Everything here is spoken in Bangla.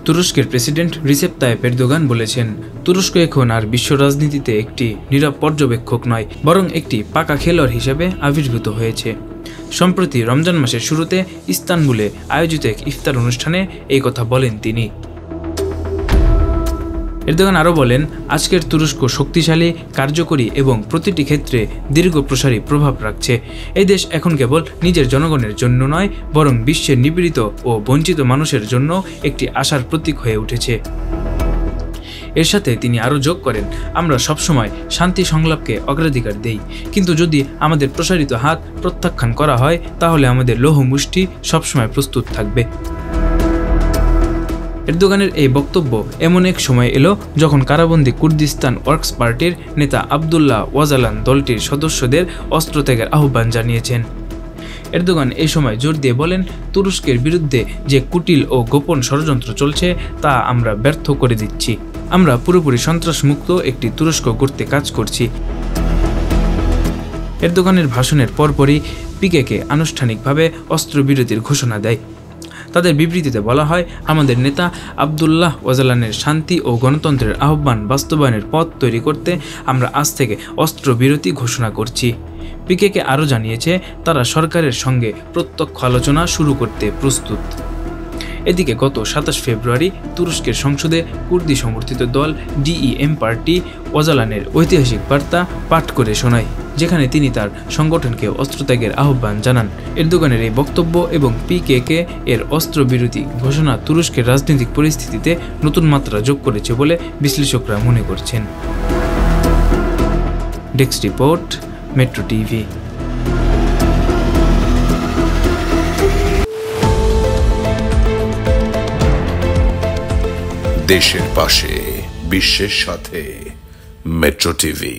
তুরস্কের প্রেসিডেন্ট রিসেপ তাইয়েপ এরদোগান বলেছেন, তুরস্ক এখন আর বিশ্ব রাজনীতিতে একটি নীরব পর্যবেক্ষক নয়, বরং একটি পাকা খেলোয়াড় হিসেবে আবির্ভূত হয়েছে। সম্প্রতি রমজান মাসের শুরুতে ইস্তানবুলে আয়োজিত এক ইফতার অনুষ্ঠানে এই কথা বলেন তিনি। এরদোগান আরও বলেন, আজকের তুরস্ক শক্তিশালী, কার্যকরী এবং প্রতিটি ক্ষেত্রে দীর্ঘ প্রসারী প্রভাব রাখছে। এই দেশ এখন কেবল নিজের জনগণের জন্য নয়, বরং বিশ্বের নিপীড়িত ও বঞ্চিত মানুষের জন্য একটি আশার প্রতীক হয়ে উঠেছে। এর সাথে তিনি আরও যোগ করেন, আমরা সবসময় শান্তি সংলাপকে অগ্রাধিকার দেই, কিন্তু যদি আমাদের প্রসারিত হাত প্রত্যাখ্যান করা হয় তাহলে আমাদের লৌহ মুষ্টি সবসময় প্রস্তুত থাকবে। এরদোগানের এই বক্তব্য এমন এক সময় এলো যখন কারাবন্দী কুর্দিস্তান ওয়ার্কস পার্টির নেতা আবদুল্লাহ ওয়াজালান দলটির সদস্যদের অস্ত্র ত্যাগের আহ্বান জানিয়েছেন। এরদোগান এই সময় জোর দিয়ে বলেন, তুরস্কের বিরুদ্ধে যে কুটিল ও গোপন ষড়যন্ত্র চলছে তা আমরা ব্যর্থ করে দিচ্ছি। আমরা পুরোপুরি সন্ত্রাসমুক্ত একটি তুরস্ক গড়তে কাজ করছি। এরদোগানের ভাষণের পরপরই পিকেকে আনুষ্ঠানিকভাবে অস্ত্রবিরতির ঘোষণা দেয়। তাদের বিবৃতিতে বলা হয়, আমাদের নেতা আবদুল্লাহ ওয়াজালানের শান্তি ও গণতন্ত্রের আহ্বান বাস্তবায়নের পথ তৈরি করতে আমরা আজ থেকে অস্ত্রবিরতি ঘোষণা করছি। পিকেকে আরও জানিয়েছে তারা সরকারের সঙ্গে প্রত্যক্ষ আলোচনা শুরু করতে প্রস্তুত। এদিকে গত 27 ফেব্রুয়ারি তুরস্কের সংসদে কুর্দি সমর্থিত দল ডিইএম পার্টি ওয়াজালানের ঐতিহাসিক বার্তা পাঠ করে শোনায়, যেখানে তিনি তার সংগঠনকে অস্ত্রত্যাগের আহ্বান জানান। এরদোগানের এই বক্তব্য এবং পিকেকে এর অস্ত্রবিরতি ঘোষণা তুরস্কের রাজনৈতিক পরিস্থিতিতে নতুন মাত্রা যোগ করেছে বলে বিশ্লেষকরা মনে করছেন। Desk report, metro TV. দেশের পাশে, বিশ্বের সাথে, মেট্রো টিভি।